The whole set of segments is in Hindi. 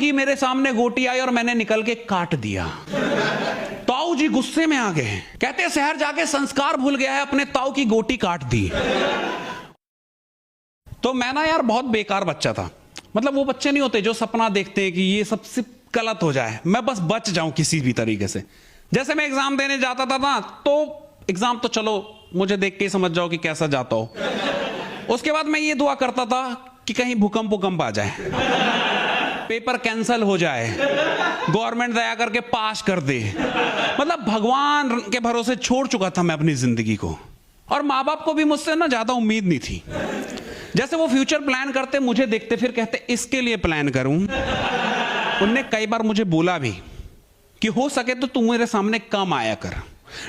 की मेरे सामने गोटी आई और मैंने निकल के काट दिया। ताऊ जी गुस्से में आ गए, कहते शहर जाके संस्कार भूल गया है, अपने ताऊ की गोटी काट दी। तो मैं ना यार बहुत बेकार बच्चा था, मतलब वो बच्चे नहीं होते जो सपना देखते हैं कि ये सबसे गलत हो जाए, मैं बस बच जाऊं किसी भी तरीके से। जैसे मैं एग्जाम देने जाता था ना, तो एग्जाम तो चलो मुझे देख के ही समझ जाओ कि कैसा जाता हो। उसके बाद मैं ये दुआ करता था कि कहीं भूकंप आ जाए, पेपर कैंसिल हो जाए, गवर्नमेंट दया करके पास कर दे। मतलब भगवान के भरोसे छोड़ चुका था मैं अपनी जिंदगी को, और माँ बाप को भी मुझसे ना ज्यादा उम्मीद नहीं थी। जैसे वो फ्यूचर प्लान करते, मुझे देखते फिर कहते इसके लिए प्लान करूं। उनने कई बार मुझे बोला भी कि हो सके तो तू मेरे सामने कम आया कर,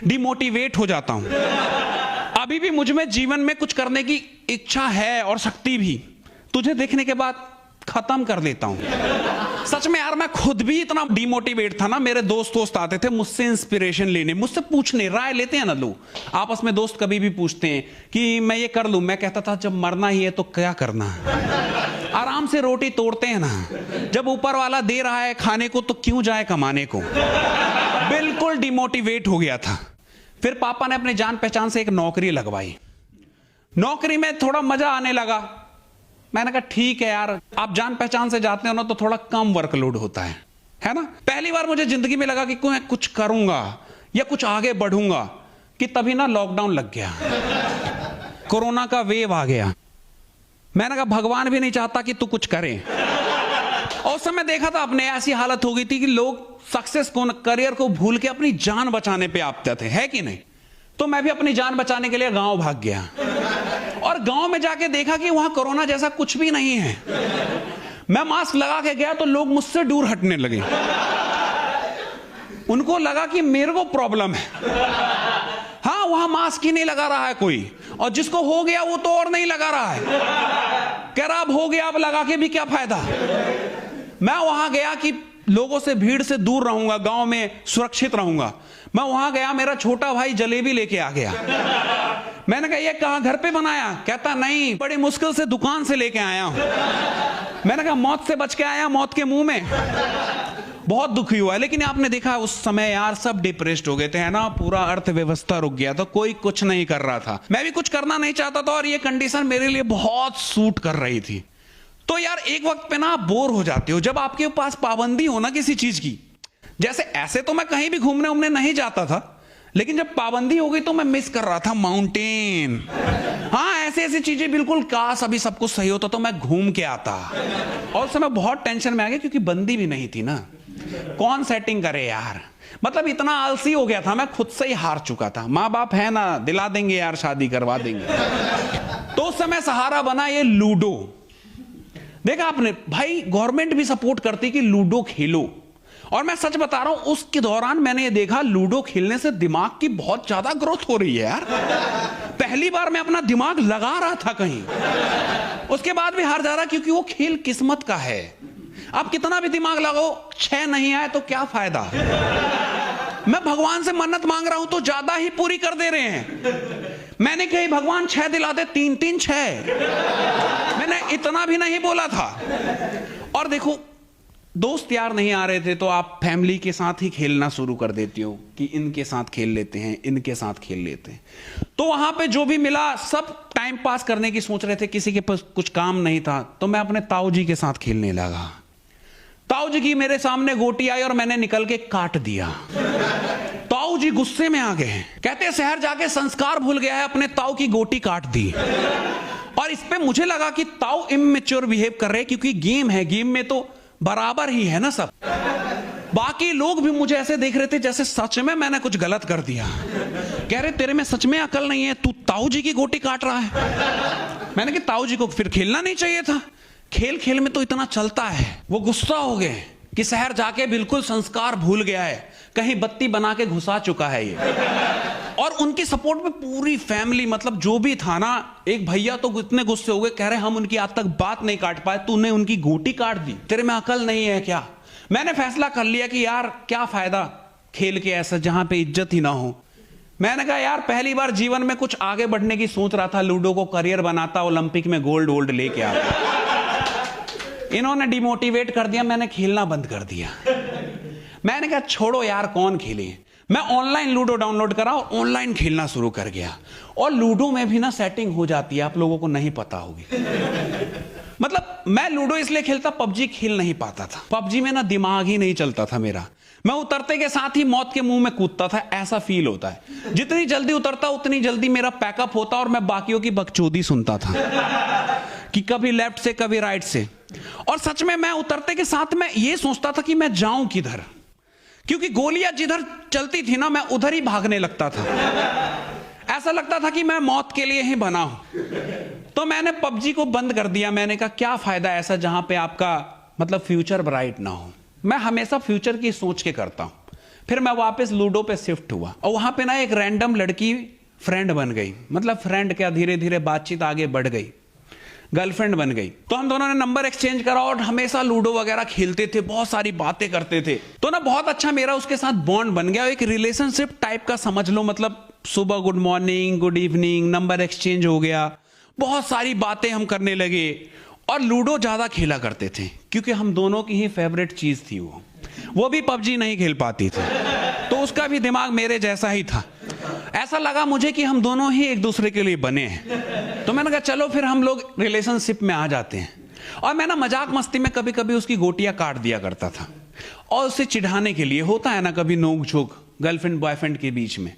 डिमोटिवेट हो जाता हूं। अभी भी मुझ में जीवन में कुछ करने की इच्छा है और शक्ति भी, तुझे देखने के बाद खत्म कर देता हूं। सच में यार मैं खुद भी इतना डिमोटिवेट था ना, मेरे दोस्त आते थे मुझसे इंस्पिरेशन लेने, मुझसे पूछने, राय लेते हैं ना लोग आपस में, दोस्त कभी भी पूछते हैं कि मैं ये कर लूं, मैं कहता था जब मरना ही है तो क्या करना है, आराम से रोटी तोड़ते हैं ना, जब ऊपर वाला दे रहा है खाने को तो क्यों जाए कमाने को। बिल्कुल डिमोटिवेट हो गया था। फिर पापा ने अपने जान पहचान से एक नौकरी लगवाई, नौकरी में थोड़ा मजा आने लगा। मैंने कहा ठीक है यार, आप जान पहचान से जाते हो ना तो थोड़ा कम वर्कलोड होता है ना। पहली बार मुझे जिंदगी में लगा कि मैं कुछ करूंगा या कुछ आगे बढ़ूंगा, कि तभी ना लॉकडाउन लग गया, कोरोना का वेव आ गया। मैंने कहा भगवान भी नहीं चाहता कि तू कुछ करे। और उस समय देखा था अपने, ऐसी हालत हो गई थी कि लोग सक्सेस को, करियर को भूल के अपनी जान बचाने पे आते थे, है कि नहीं। तो मैं भी अपनी जान बचाने के लिए गांव भाग गया, और गांव में जाके देखा कि वहां कोरोना जैसा कुछ भी नहीं है। मैं मास्क लगा के गया तो लोग मुझसे दूर हटने लगे, उनको लगा कि मेरे को प्रॉब्लम है। हाँ, वहां मास्क ही नहीं लगा रहा है कोई, और जिसको हो गया वो तो और नहीं लगा रहा है, कह रहा अब हो गया, अब लगा के भी क्या फायदा। मैं वहां गया कि लोगों से, भीड़ से दूर रहूंगा, गांव में सुरक्षित रहूंगा। मैं वहां गया, मेरा छोटा भाई जलेबी लेके आ गया। मैंने कहा ये कहां, घर पे बनाया? कहता नहीं, बड़ी मुश्किल से दुकान से लेके आया हूं। मैंने कहा मौत से बच के आया, मौत के मुंह में। बहुत दुखी हुआ। लेकिन आपने देखा उस समय यार सब डिप्रेस्ड हो गए थे, है ना, पूरा अर्थव्यवस्था रुक गया था, कोई कुछ नहीं कर रहा था, मैं भी कुछ करना नहीं चाहता था, और ये कंडीशन मेरे लिए बहुत सूट कर रही थी। तो यार एक वक्त पे ना आप बोर हो जाते हो, जब आपके पास पाबंदी हो ना किसी चीज की। जैसे ऐसे तो मैं कहीं भी घूमने उमने नहीं जाता था, लेकिन जब पाबंदी हो गई तो मैं मिस कर रहा था माउंटेन। हाँ, ऐसी चीजें बिल्कुल, काश अभी सब कुछ सही होता तो मैं घूम के आता। और उस समय बहुत टेंशन में आ गया क्योंकि बंदी भी नहीं थी ना, कौन सेटिंग करे यार। मतलब इतना आलसी हो गया था, मैं खुद से ही हार चुका था। माँ बाप है ना, दिला देंगे यार, शादी करवा देंगे। तो उस समय सहारा बना ये लूडो। देखा आपने भाई, गवर्नमेंट भी सपोर्ट करती कि लूडो खेलो, और मैं सच बता रहा हूं उसके दौरान मैंने ये देखा लूडो खेलने से दिमाग की बहुत ज्यादा ग्रोथ हो रही है यार। पहली बार मैं अपना दिमाग लगा रहा था कहीं, उसके बाद भी हार जा रहा, क्योंकि वो खेल किस्मत का है। आप कितना भी दिमाग लगाओ, 6 नहीं आए तो क्या फायदा। मैं भगवान से मन्नत मांग रहा हूं तो ज्यादा ही पूरी कर दे रहे हैं। मैंने कही भगवान 6 दिला दे, 3 6। मैंने इतना भी नहीं बोला था। और देखो दोस्त यार नहीं आ रहे थे तो आप फैमिली के साथ ही खेलना शुरू कर देती हो कि इनके साथ खेल लेते हैं, इनके साथ खेल लेते हैं। तो वहां पे जो भी मिला सब टाइम पास करने की सोच रहे थे, किसी के पास कुछ काम नहीं था, तो मैं अपने ताऊ जी के साथ खेलने लगा। ताऊ जी की मेरे सामने गोटी आई और मैंने निकल के काट दिया। ताऊ जी गुस्से में आ गए, कहते शहर जाके संस्कार भूल गया है, अपने ताऊ की गोटी काट दी। और इस पे मुझे लगा कि ताऊ इमेच्योर बिहेव कर रहे हैं, क्योंकि गेम है, गेम में तो बराबर ही है ना सब। बाकी लोग भी मुझे ऐसे देख रहे थे जैसे सच में मैंने कुछ गलत कर दिया। कह रहे तेरे में सच में अकल नहीं है, तू ताऊ जी की गोटी काट रहा है। मैंने कहा ताऊ जी को फिर खेलना नहीं चाहिए था, खेल खेल में तो इतना चलता है। वो गुस्सा हो गए कि शहर जाके बिल्कुल संस्कार भूल गया है, कहीं बत्ती बना के घुसा चुका है ये। और उनकी सपोर्ट में पूरी फैमिली, मतलब जो भी था ना, एक भैया तो इतने गुस्से हो गए, कह रहे हम उनकी आज तक बात नहीं काट पाए, तूने उनकी गोटी काट दी, तेरे में अकल नहीं है क्या। मैंने फैसला कर लिया कि यार क्या फायदा खेल के ऐसा जहां पे इज्जत ही ना हो। मैंने कहा यार पहली बार जीवन में कुछ आगे बढ़ने की सोच रहा था, लूडो को करियर बनाता, ओलंपिक में गोल्ड वोल्ड लेके आता। इन्होंने डिमोटिवेट कर दिया, मैंने खेलना बंद कर दिया। मैंने कहा छोड़ो यार, कौन खेले। मैं ऑनलाइन लूडो डाउनलोड करा और ऑनलाइन खेलना शुरू कर गया। और लूडो में भी ना सेटिंग हो जाती है, आप लोगों को नहीं पता होगी। मतलब मैं लूडो इसलिए खेलता, पबजी खेल नहीं पाता था। पबजी में ना दिमाग ही नहीं चलता था मेरा। मैं उतरते के साथ ही मौत के मुंह में कूदता था, ऐसा फील होता है। जितनी जल्दी उतरता उतनी जल्दी मेरा पैकअप होता और मैं बाकियों की बकचोदी सुनता था कि कभी लेफ्ट से कभी राइट से। और सच में मैं उतरते के साथ मैं ये सोचता था कि मैं जाऊं किधर, क्योंकि गोलियां जिधर चलती थी ना मैं उधर ही भागने लगता था। ऐसा लगता था कि मैं मौत के लिए ही बना हूं। तो मैंने पबजी को बंद कर दिया। मैंने कहा क्या फायदा ऐसा जहां पे आपका मतलब फ्यूचर ब्राइट ना हो। मैं हमेशा फ्यूचर की सोच के करता हूं। फिर मैं वापस लूडो पे शिफ्ट हुआ और वहां पे ना एक रैंडम लड़की फ्रेंड बन गई। मतलब फ्रेंड क्या, धीरे धीरे बातचीत आगे बढ़ गई, गर्लफ्रेंड बन गई। तो हम दोनों ने नंबर एक्सचेंज करा और हमेशा लूडो वगैरह खेलते थे, बहुत सारी बातें करते थे। तो ना बहुत अच्छा मेरा उसके साथ बॉन्ड बन गया, एक रिलेशनशिप टाइप का समझ लो। मतलब सुबह good morning, good evening, number exchange हो गया, बहुत सारी बातें हम करने लगे। और लूडो ज्यादा खेला करते थे क्योंकि हम दोनों की ही फेवरेट चीज थी वो भी पबजी नहीं खेल पाती थी, तो उसका भी दिमाग मेरे जैसा ही था। ऐसा लगा मुझे कि हम दोनों ही एक दूसरे के लिए बने हैं। तो मैंने कहा चलो फिर हम लोग रिलेशनशिप में आ जाते हैं। और मैं ना मजाक मस्ती में कभी कभी उसकी गोटियां काट दिया करता था, और उसे चिढ़ाने के लिए, होता है ना कभी नोक झोंक गर्लफ्रेंड बॉयफ्रेंड के बीच में।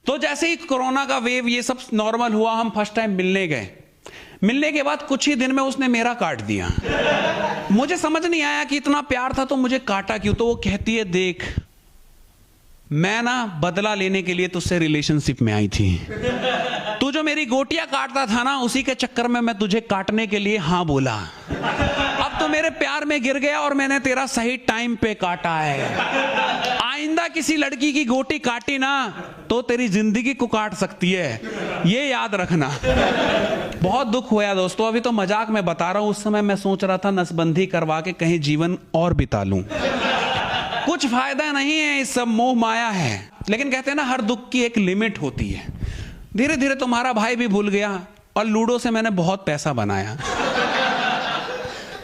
तो जैसे ही कोरोना का वेव ये सब नॉर्मल हुआ, हम फर्स्ट टाइम मिलने गए। मिलने के बाद कुछ ही दिन में उसने मेरा काट दिया। मुझे समझ नहीं आया कि इतना प्यार था तो मुझे काटा क्यों। तो वो कहती है देख, मैं ना बदला लेने के लिए तुझसे रिलेशनशिप में आई थी। तू जो मेरी गोटियां काटता था ना, उसी के चक्कर में मैं तुझे काटने के लिए हाँ बोला। अब तो मेरे प्यार में गिर गया और मैंने तेरा सही टाइम पे काटा है। आइंदा किसी लड़की की गोटी काटी ना तो तेरी जिंदगी को काट सकती है, ये याद रखना। बहुत दुख हुआ दोस्तों। अभी तो मजाक में बता रहा हूं, उस समय मैं सोच रहा था नसबंदी करवा के कहीं जीवन और बिता लूं। कुछ फायदा नहीं है, इस सब मोह माया है। लेकिन कहते हैं ना हर दुख की एक लिमिट होती है। धीरे धीरे तुम्हारा भाई भी भूल गया और लूडो से मैंने बहुत पैसा बनाया।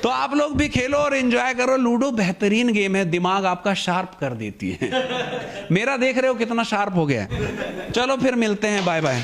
तो आप लोग भी खेलो और एंजॉय करो। लूडो बेहतरीन गेम है, दिमाग आपका शार्प कर देती है। मेरा देख रहे हो कितना शार्प हो गया। चलो फिर मिलते हैं, बाय बाय।